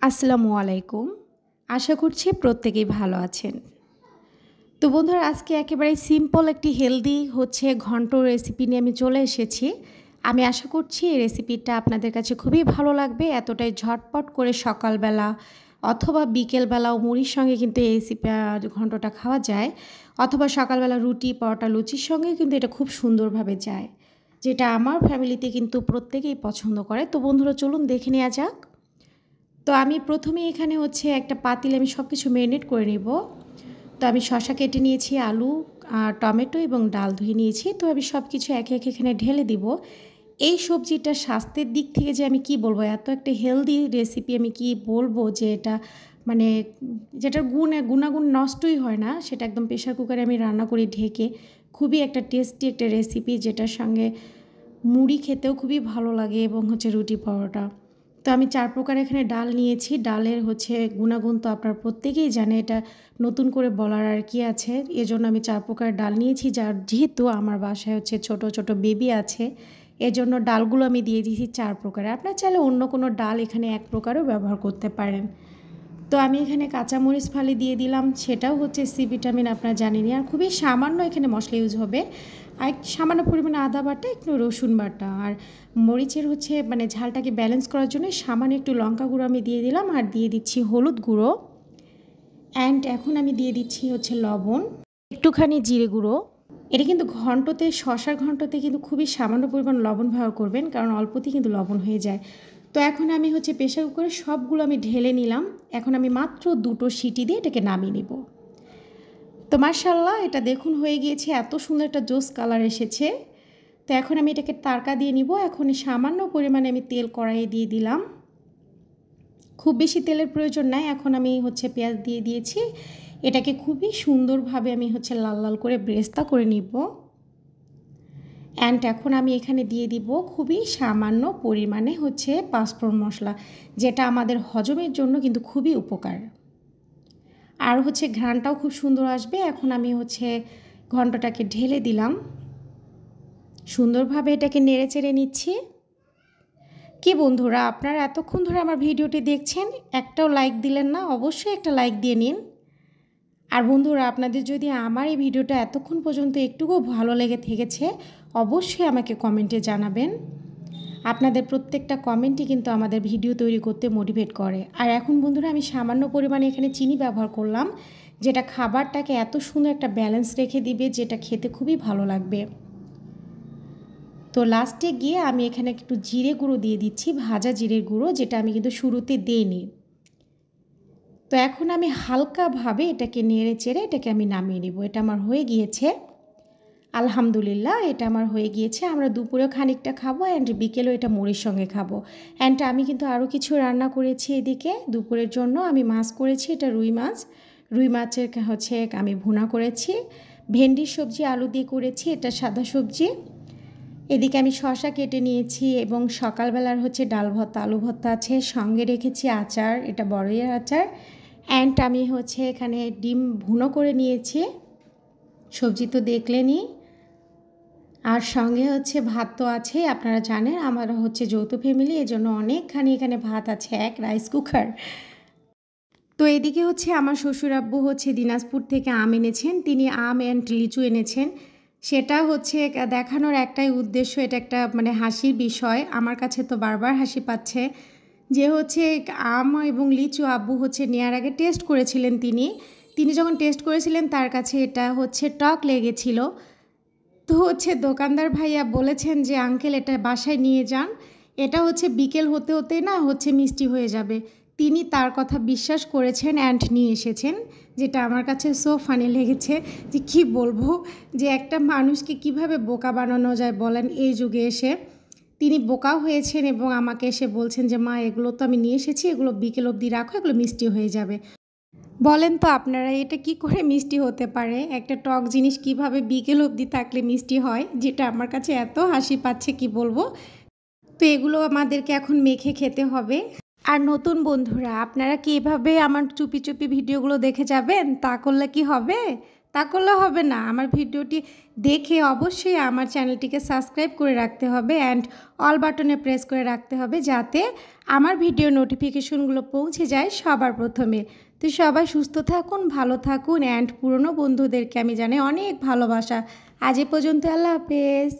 আসসালামু আলাইকুম। আশা করছি প্রত্যেকেই ভালো আছেন। তো বন্ধুরা আজকে একেবারেই সিম্পল একটি হেলদি ঘন্ট রেসিপি নিয়ে আমি চলে এসেছি। আমি আশা করছি এই রেসিপিটা আপনাদের কাছে খুবই ভালো লাগবে। এতটাই ঝটপট করে সকালবেলা অথবা বিকেলবেলাও মুড়ির সঙ্গে কিন্তু এই ঘন্টটা খাওয়া যায়। অথবা সকালবেলা রুটি, পরোটা, লুচির সঙ্গেও কিন্তু এটা খুব সুন্দরভাবে যায়। যেটা আমার ফ্যামিলিতে কিন্তু প্রত্যেকেই পছন্দ করে। তো বন্ধুরা চলুন দেখে নেওয়া যাক। তো আমি প্রথমে এখানে একটা পাতিলে আমি সব কিছু ম্যারিনেট করে নেব। তো আমি শসা কেটে নিয়েছি, আলু আর টমেটো এবং ডাল ধুয়ে নিয়েছি। তো আমি সব কিছু একে একে এখানে ঢেলে দিব। এই সবজিটা স্বাস্থ্যের দিক থেকে যে আমি কি বলবো, এত একটা হেলদি রেসিপি আমি কি বলবো যে এটা মানে যেটার গুণাগুণ নষ্টই হয় না, সেটা একদম প্রেশার কুকারে আমি রান্না করি ঢেকে। খুবই একটা টেস্টি একটা রেসিপি, যেটার সঙ্গে মুড়ি খেতেও খুবই ভালো লাগে এবং রুটি, পরোটা। তো আমি ৪ প্রকার এখানে ডাল নিয়েছি। ডালের গুণাগুণ তো আপনারা প্রত্যেকেই জানে, এটা নতুন করে বলার আর কি আছে। এজন্য আমি ৪ প্রকার ডাল নিয়েছি, যেহেতু আমার বাসায় ছোট, ছোট বেবি আছে, এজন্য ডালগুলো আমি দিয়ে দিয়েছি ৪ প্রকারের। আপনারা চাইলে অন্য কোনো ডাল এখানে ১ প্রকারও ব্যবহার করতে পারেন। তো আমি এখানে কাঁচামরিচ ফালি দিয়ে দিলাম, সেটাও সি ভিটামিন আপনারা জানেনই। আর খুবই সামান্য এখানে মশলা ইউজ হবে, আর সামান্য পরিমাণে আদা বাটা, একটু রসুন বাটা, আর মরিচের ঝালটাকে ব্যালেন্স করার জন্য সামান্য একটু লঙ্কা গুঁড়ো আমি দিয়ে দিলাম, আর দিয়ে দিচ্ছি হলুদ গুঁড়ো। অ্যান্ড এখন আমি দিয়ে দিচ্ছি লবণ, একটুখানি জিরে গুঁড়ো। এটা কিন্তু শশার ঘন্টতে কিন্তু খুবই সামান্য পরিমাণ লবণ ব্যবহার করবেন, কারণ অল্পতেই কিন্তু লবণ হয়ে যায়। তো এখন আমি প্রেসার কুকারে সবগুলো আমি ঢেলে নিলাম। এখন আমি মাত্র ২টো সিটি দিয়ে এটাকে নামিয়ে নেব। তো মাশাআল্লাহ, এটা দেখুন হয়ে গিয়েছে, এত সুন্দর একটা জোস কালার এসেছে। তো এখন আমি এটাকে তাড়কা দিয়ে নিব। এখন সামান্য পরিমাণে আমি তেল কড়াইয়ে দিয়ে দিলাম, খুব বেশি তেলের প্রয়োজন নাই। এখন আমি পেঁয়াজ দিয়ে দিয়েছি, এটাকে খুবই সুন্দরভাবে আমি লাল লাল করে ব্রেস্তা করে নিব। অ্যান্ড এখন আমি এখানে দিয়ে দিব খুবই সামান্য পরিমাণে পাঁচফোড়ন মশলা, যেটা আমাদের হজমের জন্য কিন্তু খুবই উপকার। আর ঘ্রাণটাও খুব সুন্দর আসবে। এখন আমি ঘন্টটাকে ঢেলে দিলাম, সুন্দরভাবে এটাকে নেড়ে চেড়ে নিচ্ছি। কি বন্ধুরা, আপনারা এতক্ষণ ধরে আমার ভিডিওটি দেখছেন, একটাও লাইক দিলেন না? অবশ্যই একটা লাইক দিয়ে নিন। আর বন্ধুরা, আপনাদের যদি আমার এই ভিডিওটা এতক্ষণ পর্যন্ত একটুকুও ভালো লেগে থেকেছে, অবশ্যই আমাকে কমেন্টে জানাবেন। আপনাদের প্রত্যেকটা কমেন্টই কিন্তু আমাদের ভিডিও তৈরি করতে মোটিভেট করে। আর এখন বন্ধুরা, আমি সামান্য পরিমাণে এখানে চিনি ব্যবহার করলাম, যেটা খাবারটাকে এত সুন্দর একটা ব্যালেন্স রেখে দিবে, যেটা খেতে খুবই ভালো লাগবে। তো লাস্টে গিয়ে আমি এখানে একটু জিরে গুঁড়ো দিয়ে দিচ্ছি, ভাজা জিরের গুঁড়ো, যেটা আমি কিন্তু শুরুতে দিইনি। তো এখন আমি হালকাভাবে এটাকে নেড়ে চেড়ে এটাকে আমি নামিয়ে নেব। এটা আমার হয়ে গিয়েছে, আলহামদুলিল্লাহ, এটা আমার হয়ে গিয়েছে। আমরা দুপুরেও খানিকটা খাবো, অ্যান্ড বিকেলেও এটা মুড়ির সঙ্গে খাবো। অ্যান্ড আমি কিন্তু আরও কিছু রান্না করেছি এদিকে দুপুরের জন্য। আমি মাছ করেছি, এটা রুই মাছ। রুই মাছের আমি ভুনা করেছি। ভেন্ডির সবজি আলু দিয়ে করেছি, এটা সাদা সবজি। এদিকে আমি শসা কেটে নিয়েছি, এবং সকালবেলার ডাল ভর্তা, আলু ভর্তা আছে, সঙ্গে রেখেছি আচার, এটা বড়ইয়ের আচার। অ্যান্ড আমি এখানে ডিম ভুনো করে নিয়েছি, সবজি তো দেখলেনই। আর সঙ্গে ভাত তো আছে, আপনারা জানেন আমার যৌথ ফ্যামিলি, এজন্য অনেকখানি এখানে ভাত আছে, এক রাইস কুকার। তো এদিকে আমার শ্বশুর আব্বু দিনাজপুর থেকে আম এনেছেন। তিনি আম অ্যান্ড লিচু এনেছেন। সেটা দেখানোর একটাই উদ্দেশ্য, এটা একটা হাসির বিষয়। আমার কাছে তো বারবার হাসি পাচ্ছে যে আম এবং লিচু আব্বু নেওয়ার আগে টেস্ট করেছিলেন। তিনি যখন টেস্ট করেছিলেন, তার কাছে এটা টক লেগেছিল। তো দোকানদার ভাইয়া বলেছেন যে আঙ্কেল, এটা বাসায় নিয়ে যান, এটা বিকেল হতে হতেই না মিষ্টি হয়ে যাবে। তিনি তার কথা বিশ্বাস করেছেন অ্যান্ড নিয়ে এসেছেন, যেটা আমার কাছে সো ফানি লেগেছে। যে কি বলবো, যে একটা মানুষকে কিভাবে বোকা বানানো যায় বলেন এই যুগে এসে। তিনি বোকাও হয়েছেন এবং আমাকে এসে বলছেন যে মা, এগুলো তো আমি নিয়ে এসেছি, এগুলো বিকেল অবধি রাখো, এগুলো মিষ্টি হয়ে যাবে। বলেন তো আপনারা, এটা কি করে মিষ্টি হতে পারে? একটা টক জিনিস কিভাবে বিকেল অবধি থাকলে মিষ্টি হয়, যেটা আমার কাছে এত হাসি পাচ্ছে কি বলবো। তো এগুলো আমাদেরকে এখন মেখে খেতে হবে। আর নতুন বন্ধুরা, আপনারা কি এভাবে আমার চুপি চুপি ভিডিওগুলো দেখে যাবেন? তা করলে কি হবে? তা করলে হবে না। আমার ভিডিওটি দেখে অবশ্যই আমার চ্যানেলটিকে সাবস্ক্রাইব করে রাখতে হবে অ্যান্ড অল বাটনে প্রেস করে রাখতে হবে, যাতে আমার ভিডিও নোটিফিকেশনগুলো পৌঁছে যায় সবার প্রথমে। তো সবাই সুস্থ থাকুন, ভালো থাকুন অ্যান্ড পুরনো বন্ধুদেরকে আমি জানাই অনেক ভালোবাসা। আজ এ পর্যন্ত, আল্লাহ হাফেজ।